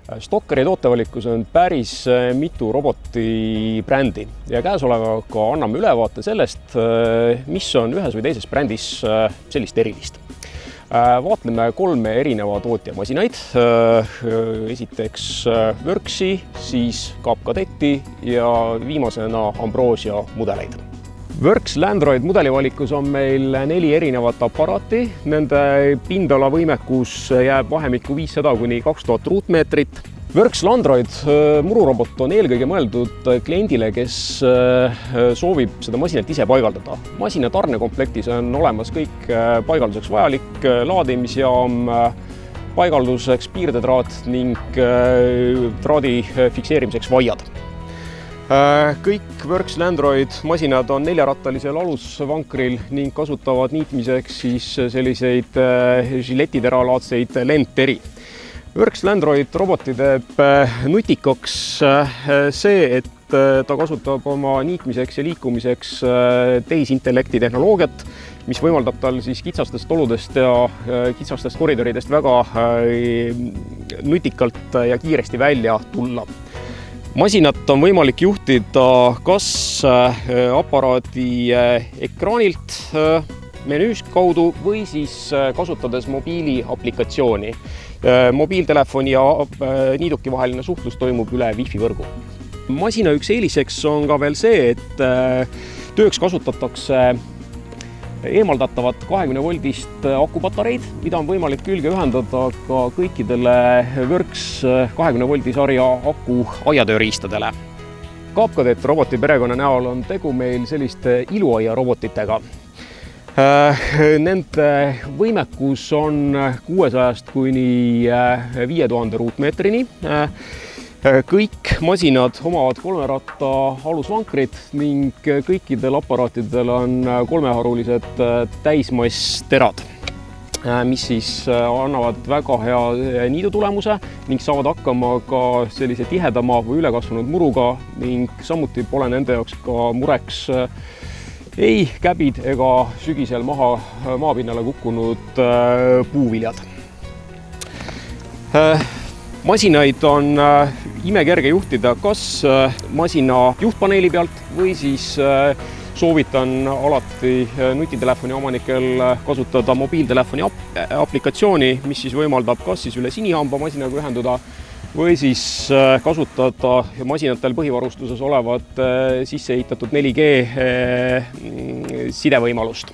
Stokkeri tootevalikus on päris mitu robotibrändi ja käesolevaga anname ülevaate sellest, mis on ühes või teises brändis sellist erilist. Vaatleme 3 erineva tootja masinaid. Esiteks Worksi, siis Kaap Kadetti ja viimasena Ambrosia mudeleid. Works Landroid mudelivalikus on meil 4 erinevat aparaati. Nende pindala võimekus jääb vahemikku 500 kuni 2000 ruutmeetrit. Works Landroid mururobot on eelkõige mõeldud kliendile, kes soovib seda masinat ise paigaldada. Masina tarnekomplektis on olemas kõik paigalduseks vajalik, laadimisjaam, paigalduseks piirdetraat ning traadi fikseerimiseks vaiad. Kõik Works Landroid masinad on 4-rattalisel alusvankril ning kasutavad niitmiseks siis selliseid žiletiteralaadseid lendteri. Works Landroid roboti teeb nutikaks see, et ta kasutab oma niitmiseks ja liikumiseks tehisintellekti tehnoloogiat, mis võimaldab tal siis kitsastest oludest ja kitsastest koridoridest väga nutikalt ja kiiresti välja tulla. Masinat on võimalik juhtida kas aparaadi ekraanilt menüüs kaudu või siis kasutades mobiiliaplikatsiooni. Mobiiltelefoni ja niiduki vaheline suhtlus toimub üle Wi-Fi võrgu. Masina üks eeliseks on ka veel see, et tööks kasutatakse eemaldatavat 20-voldist akupatareid, mida on võimalik külge ühendada ka kõikidele Works 20-voldi sarja aku aiatööriistadele. Kaap Kadett roboti perekonna näol on tegu meil selliste iluaia robotitega. Nende võimekus on 600 kuni 5000 ruutmeetrini. Kõik masinad omavad 3-ratta alusvankrid ning kõikidel aparaatidel on 3-harulised täismassterad, mis siis annavad väga hea niidutulemuse ning saavad hakkama ka sellise tihedama või ülekasvanud muruga ning samuti pole nende jaoks ka mureks ei käbid ega sügisel maapinnale kukkunud puuviljad. Masinaid on imekerge juhtida kas masina juhtpaneeli pealt või siis soovitan alati nutitelefoni omanikel kasutada mobiiltelefoni aplikatsiooni, mis siis võimaldab kas siis üle sinihamba masinaga ühenduda või siis kasutada masinatel põhivarustuses olevat sisseehitatud 4G sidevõimalust,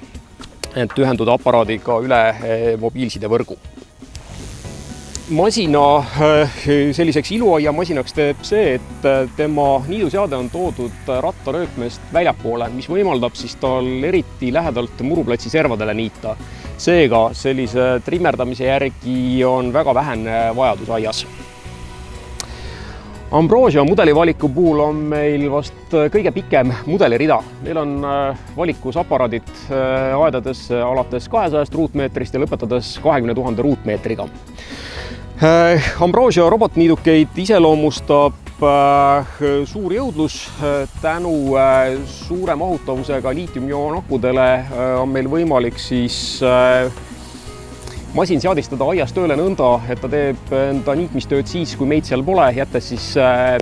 et ühenduda aparaadiga üle mobiilsidevõrgu. Masina selliseks iluaia masinaks teeb see, et tema niiduseade on toodud rattaröökmest väljapoole, mis võimaldab siis tal eriti lähedalt muruplatsi servadele niita. Seega sellise trimmerdamise järgi on väga vähene vajadus aias. Ambrosia mudelivaliku puhul on meil vast kõige pikem mudelirida. Neil on valikus aparaadid aedades alates 200 ruutmeetrist ja lõpetades 20 000 ruutmeetriga. Ambrosia robotniidukeid iseloomustab suur jõudlus. Tänu suure mahutavusega liitiumioonakudele on meil võimalik siis masin seadistada aias tööle nõnda, et ta teeb enda niitmistööd siis, kui meid seal pole, jättes siis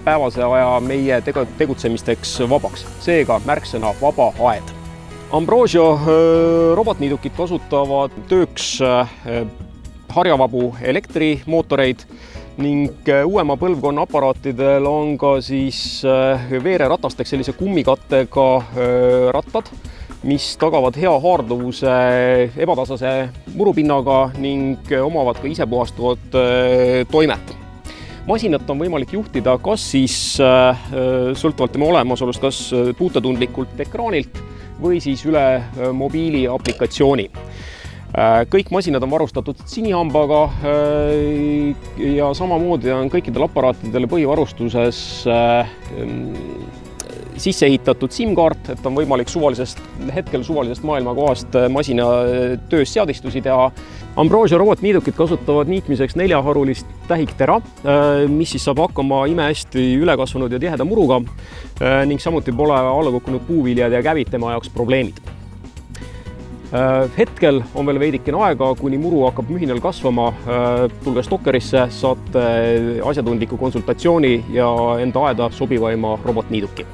päevase aja meie tegutsemisteks vabaks. Seega märksõna vaba aed. Ambrosia robotniidukid kasutavad tööks harjavabu elektrimootoreid ning uuema põlvkonna aparaatidel on ka siis veereratasteks sellise kummikattega rattad, mis tagavad hea haarduvuse ebatasase murupinnaga ning omavad ka isepuhastuvat toimet. Masinat on võimalik juhtida kas siis sõltuvalt tema olemasolust, kas puutetundlikult ekraanilt või siis üle mobiiliaplikatsiooni. Kõik masinad on varustatud sinihambaga ja samamoodi on kõikidel aparaatidel põhivarustuses sisse ehitatud SIM-kaart, et on võimalik suvalisest maailmakohast masina töös seadistusi teha. Ambrosia robotniidukid kasutavad niitmiseks 4-harulist tähiktera, mis siis saab hakkama imehästi ülekasvanud ja tiheda muruga ning samuti pole alla kukkunud puuviljad ja käbid tema jaoks probleemid. Hetkel on veel veidikene aega, kuni muru hakkab mühinal kasvama. Tulge Stokkerisse, saate asjatundliku konsultatsiooni ja enda aeda sobivaima robotniiduki.